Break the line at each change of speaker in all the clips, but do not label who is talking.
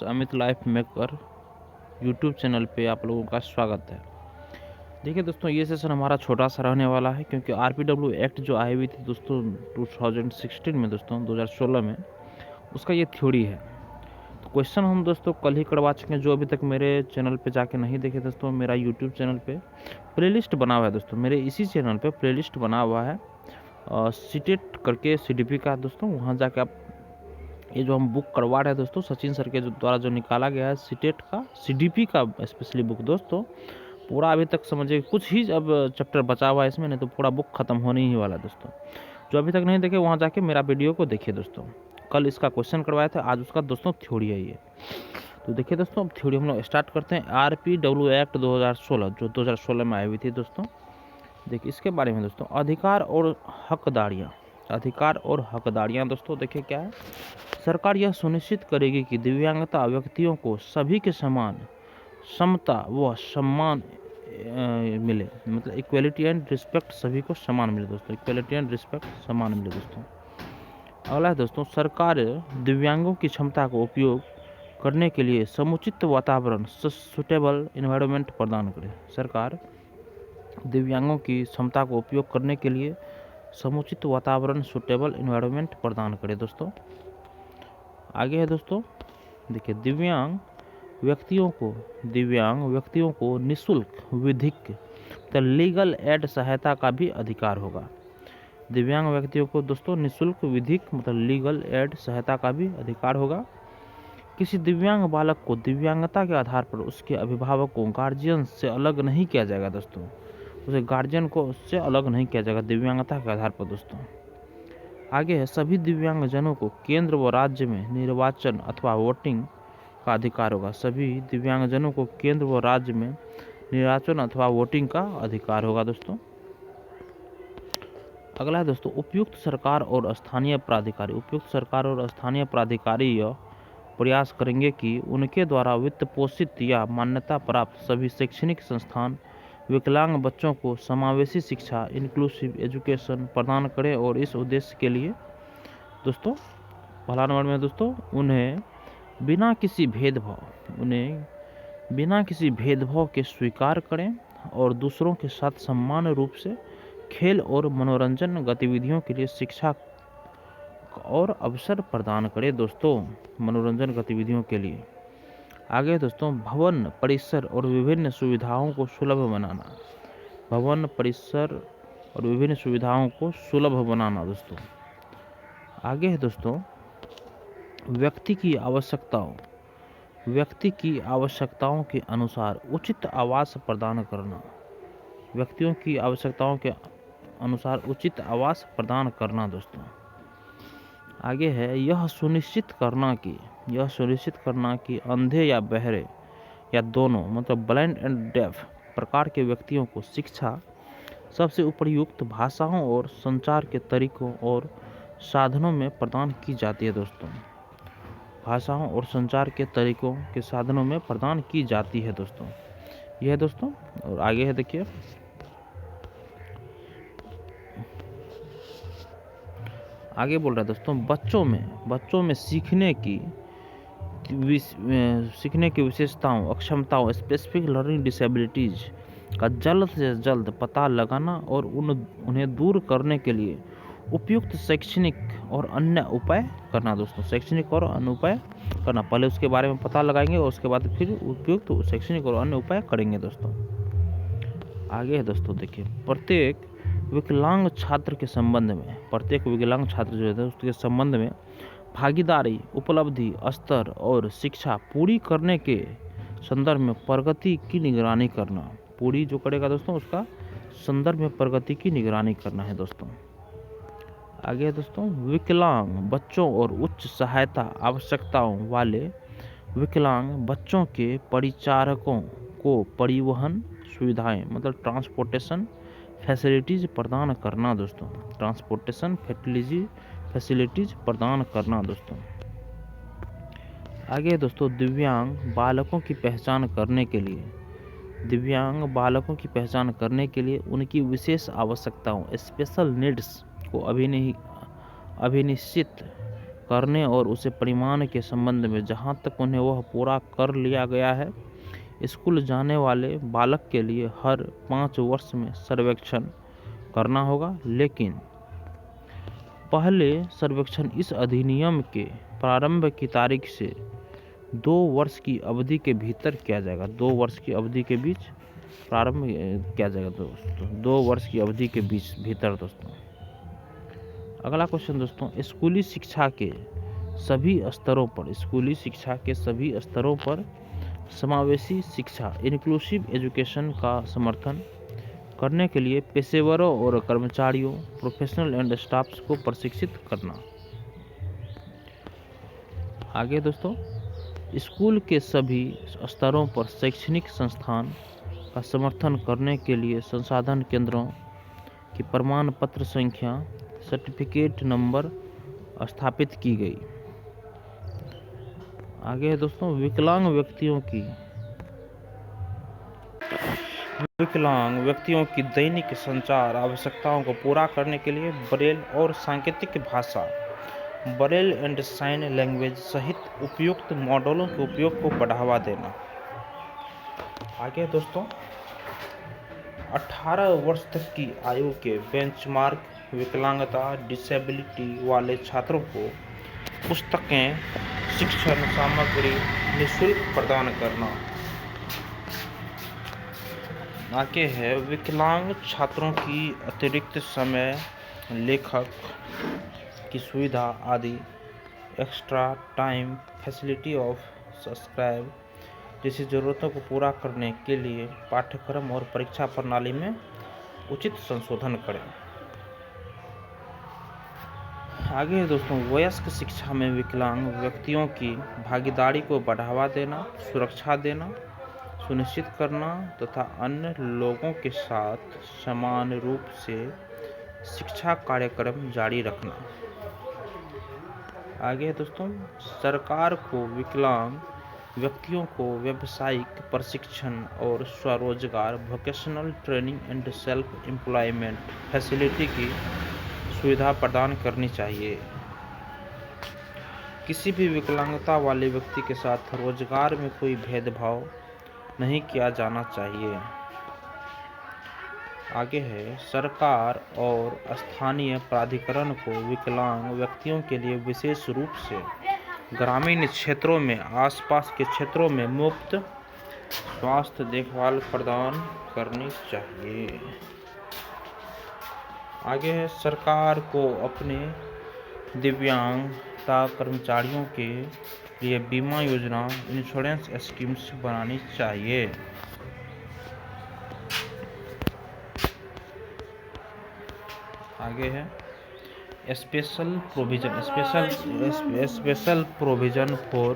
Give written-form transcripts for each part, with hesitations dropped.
Amit life maker YouTube channel पे आप लोगों का स्वागत है। देखिए दोस्तों, ये सेशन हमारा छोटा सा रहने वाला है क्योंकि आरपीडब्ल्यू एक्ट जो आई हुई थी दोस्तों 2016 में, दोस्तों 2016 में, उसका ये थ्योरी है। तो क्वेश्चन हम दोस्तों कल ही करवा चुके हैं। जो अभी तक मेरे चैनल पे जाके नहीं देखे दोस्तों, मेरा यूट्यूब चैनल पे प्लेलिस्ट बना हुआ है दोस्तों, मेरे इसी चैनल पे प्लेलिस्ट बना हुआ है सीटेट करके सीडीपी का दोस्तों। वहाँ जाके आप ये जो हम बुक करवा रहे हैं दोस्तों, सचिन सर के द्वारा जो निकाला गया है सीटेट का सीडीपी का स्पेशली बुक दोस्तों, पूरा अभी तक समझिए कुछ ही अब चैप्टर बचा हुआ है इसमें, नहीं तो पूरा बुक खत्म होने ही वाला है दोस्तों। जो अभी तक नहीं देखे वहाँ जाके मेरा वीडियो को देखिए दोस्तों। कल इसका क्वेश्चन करवाया था, आज उसका दोस्तों थ्योरी है ये। तो देखिए दोस्तों, अब थ्योरी हम लोग स्टार्ट करते हैं। आरपीडब्ल्यू एक्ट 2016 जो 2016 में आई हुई थी दोस्तों। देखिए इसके बारे में दोस्तों, अधिकार और हकदारियाँ दोस्तों। देखिए क्या है, सरकार यह सुनिश्चित करेगी कि दिव्यांगता व्यक्तियों को सभी के समान समता व सम्मान मिले, मतलब इक्वलिटी एंड रिस्पेक्ट, सभी को समान मिले दोस्तों, इक्वलिटी एंड रिस्पेक्ट समान मिले दोस्तों। अगला है दोस्तों, सरकार दिव्यांगों की क्षमता को उपयोग करने के लिए समुचित वातावरण सुटेबल इन्वायरमेंट प्रदान करे। सरकार दिव्यांगों की क्षमता को उपयोग करने के लिए समुचित वातावरण सुटेबल इन्वायरमेंट प्रदान करे दोस्तों। आगे है दोस्तों, देखिए दिव्यांग व्यक्तियों को निःशुल्क विधिक तो लीगल एड सहायता का भी अधिकार होगा। दिव्यांग व्यक्तियों को दोस्तों निःशुल्क विधिक मतलब लीगल एड सहायता का भी अधिकार होगा। किसी दिव्यांग बालक को दिव्यांगता के आधार पर उसके अभिभावकों गार्जियन से अलग नहीं किया जाएगा दोस्तों, उसे गार्जियन को उससे अलग नहीं किया जाएगा दिव्यांगता के आधार पर दोस्तों। आगे है, सभी दिव्यांगजनों को केंद्र व राज्य में निर्वाचन अथवा वोटिंग का अधिकार होगा। सभी दिव्यांगजनों को केंद्र व राज्य में निर्वाचन अथवा वोटिंग का अधिकार होगा दोस्तों। अगला है दोस्तों, उपयुक्त सरकार और स्थानीय प्राधिकारी यह प्रयास करेंगे कि उनके द्वारा वित्त पोषित या मान्यता प्राप्त सभी शैक्षणिक संस्थान विकलांग बच्चों को समावेशी शिक्षा इंक्लूसिव एजुकेशन प्रदान करें, और इस उद्देश्य के लिए दोस्तों पहला नंबर में दोस्तों उन्हें बिना किसी भेदभाव के स्वीकार करें और दूसरों के साथ समान रूप से खेल और मनोरंजन गतिविधियों के लिए शिक्षा और अवसर प्रदान करें दोस्तों, मनोरंजन गतिविधियों के लिए। आगे दोस्तों, भवन परिसर और विभिन्न सुविधाओं को सुलभ बनाना दोस्तों। आगे है दोस्तों, व्यक्ति की आवश्यकताओं के अनुसार उचित आवास प्रदान करना। व्यक्तियों की आवश्यकताओं के अनुसार उचित आवास प्रदान करना दोस्तों। आगे है, यह सुनिश्चित करना कि अंधे या बहरे या दोनों मतलब ब्लाइंड एंड डेफ प्रकार के व्यक्तियों को शिक्षा सबसे उपयुक्त भाषाओं और संचार के तरीकों और साधनों में प्रदान की जाती है दोस्तों। भाषाओं और संचार के तरीकों के साधनों में प्रदान की जाती है दोस्तों। यह है दोस्तों। और आगे है, देखिए आगे बोल रहा है दोस्तों, बच्चों में सीखने की विशेषताओं, अक्षमताओं, स्पेसिफिक लर्निंग डिसेबिलिटीज का जल्द से जल्द पता लगाना और उन्हें दूर करने के लिए उपयुक्त शैक्षणिक और अन्य उपाय करना दोस्तों। शैक्षणिक और अन्य उपाय करना, पहले उसके बारे में पता लगाएंगे और उसके बाद फिर उपयुक्त शैक्षणिक और अन्य उपाय करेंगे दोस्तों। आगे है दोस्तों, देखिए प्रत्येक विकलांग छात्र जो है उसके संबंध में भागीदारी, उपलब्धि स्तर और शिक्षा पूरी करने के संदर्भ में प्रगति की निगरानी करना। पूरी जो करेगा दोस्तों उसका संदर्भ में प्रगति की निगरानी करना है दोस्तों। आगे है दोस्तों, विकलांग बच्चों और उच्च सहायता आवश्यकताओं वाले विकलांग बच्चों के परिचारकों को परिवहन सुविधाएं मतलब ट्रांसपोर्टेशन फैसिलिटीज प्रदान करना दोस्तों। फैसिलिटीज प्रदान करना दोस्तों। आगे दोस्तों, दिव्यांग बालकों की पहचान करने के लिए उनकी विशेष आवश्यकताओं स्पेशल नीड्स को अभिनिश्चित करने और उसे परिमाण के संबंध में जहाँ तक उन्हें वह पूरा कर लिया गया है। स्कूल जाने वाले बालक के लिए हर 5 वर्ष में सर्वेक्षण करना होगा, लेकिन पहले सर्वेक्षण इस अधिनियम के प्रारंभ की तारीख से 2 वर्ष की अवधि के भीतर किया जाएगा। 2 वर्ष की अवधि के बीच प्रारंभ किया जाएगा दोस्तों, 2 वर्ष की अवधि के भीतर दोस्तों। अगला क्वेश्चन दोस्तों, स्कूली शिक्षा के सभी स्तरों पर समावेशी शिक्षा इंक्लूसिव एजुकेशन का समर्थन करने के लिए पेशेवरों और कर्मचारियों प्रोफेशनल एंड स्टाफ्स को प्रशिक्षित करना। आगे दोस्तों, स्कूल के सभी स्तरों पर शैक्षणिक संस्थान का समर्थन करने के लिए संसाधन केंद्रों की प्रमाण पत्र संख्या सर्टिफिकेट नंबर स्थापित की गई। आगे है दोस्तों, विकलांग व्यक्तियों की दैनिक संचार आवश्यकताओं को पूरा करने के लिए ब्रेल और सांकेतिक भाषा ब्रेल एंड साइन लैंग्वेज सहित उपयुक्त मॉडलों के उपयोग को बढ़ावा देना। आगे दोस्तों, 18 वर्ष तक की आयु के बेंचमार्क विकलांगता डिसेबिलिटी वाले छात्रों को पुस्तकें, शिक्षण सामग्री निःशुल्क प्रदान करना। आगे है विकलांग छात्रों की अतिरिक्त समय, लेखक की सुविधा आदि, extra time facility of subscribe जैसी ज़रूरतों को पूरा करने के लिए पाठ्यक्रम और परीक्षा प्रणाली में उचित संशोधन करें। आगे है दोस्तों, वयस्क शिक्षा में विकलांग व्यक्तियों की भागीदारी को बढ़ावा देना, सुरक्षा देना सुनिश्चित करना तथा अन्य लोगों के साथ समान रूप से शिक्षा कार्यक्रम जारी रखना। आगे है दोस्तों, सरकार को विकलांग व्यक्तियों को व्यावसायिक प्रशिक्षण और स्वरोजगार vocational training and self employment facility की सुविधा प्रदान करनी चाहिए। किसी भी विकलांगता वाले व्यक्ति के साथ रोजगार में कोई भेदभाव नहीं किया जाना चाहिए। आगे है, सरकार और स्थानीय प्राधिकरण को विकलांग व्यक्तियों के लिए विशेष रूप से ग्रामीण क्षेत्रों में आसपास के क्षेत्रों में मुफ्त स्वास्थ्य देखभाल प्रदान करनी चाहिए। आगे है, सरकार को अपने दिव्यांगता कर्मचारियों के लिए बीमा योजना इंश्योरेंस स्कीम्स बनानी चाहिए। आगे है, special provision for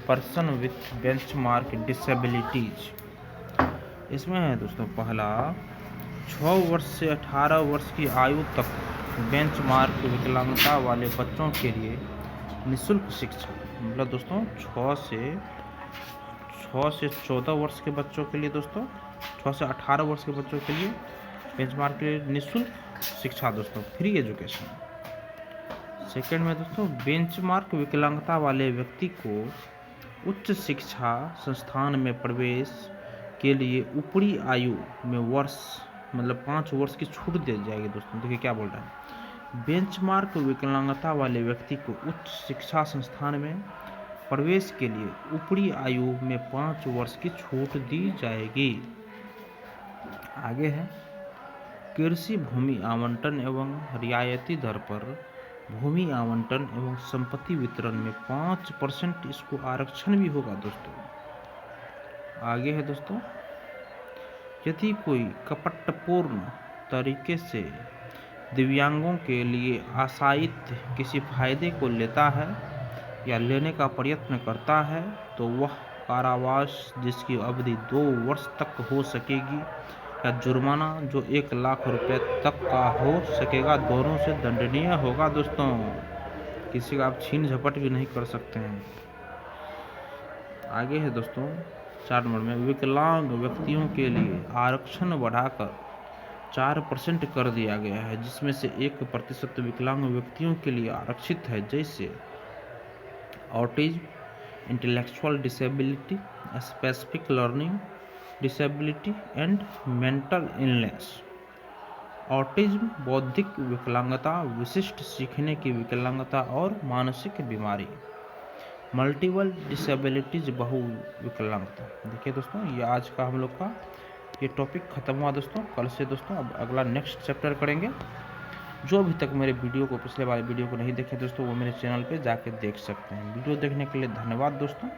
person with benchmark disabilities. इसमें है दोस्तों, पहला 6 वर्ष से 18 वर्ष की आयु तक बेंचमार्क विकलांगता वाले बच्चों के लिए निःशुल्क शिक्षा, मतलब दोस्तों 6 से 14 वर्ष के बच्चों के लिए दोस्तों, 6 से 18 वर्ष के बच्चों के लिए बेंचमार्क के लिए निःशुल्क शिक्षा दोस्तों, फ्री एजुकेशन। सेकंड में दोस्तों, बेंचमार्क विकलांगता वाले व्यक्ति को उच्च शिक्षा संस्थान में प्रवेश के लिए ऊपरी आयु में वर्ष मतलब 5 वर्ष की छूट दी जाएगी दोस्तों। देखिए क्या बोल रहा है, बेंचमार्क विकलांगता वाले व्यक्ति को उच्च शिक्षा संस्थान में प्रवेश के लिए ऊपरी आयु में 5 वर्ष की छूट दी जाएगी। आगे है, कृषि भूमि आवंटन एवं रियायती दर पर भूमि आवंटन एवं संपत्ति वितरण में 5% इसको आरक्षण भी होगा दोस्तों। आगे है दोस्तों, यदि कोई कपटपूर्ण तरीके से दिव्यांगों के लिए आशायित किसी फायदे को लेता है या लेने का प्रयत्न करता है तो वह कारावास जिसकी अवधि 2 वर्ष तक हो सकेगी या जुर्माना जो 1 लाख रुपए तक का हो सकेगा, दोनों से दंडनीय होगा दोस्तों। किसी का आप छीन झपट भी नहीं कर सकते हैं। आगे है दोस्तों, 4 नंबर में, विकलांग व्यक्तियों के लिए आरक्षण बढ़ाकर 4% कर दिया गया है, जिसमें से 1% विकलांग व्यक्तियों के लिए आरक्षित है, जैसे autism, intellectual disability, specific learning disability and mental illness. Autism बौद्धिक विकलांगता, विशिष्ट सीखने की विकलांगता और मानसिक बीमारी। मल्टीपल डिसेबिलिटीज, बहु विकलांगता। देखिए दोस्तों, ये आज का हम लोग का ये टॉपिक ख़त्म हुआ दोस्तों। कल से दोस्तों अब अगला नेक्स्ट चैप्टर करेंगे। जो अभी तक मेरे वीडियो को, पिछले वाले वीडियो को नहीं देखे दोस्तों, वो मेरे चैनल पे जाके देख सकते हैं। वीडियो देखने के लिए धन्यवाद दोस्तों।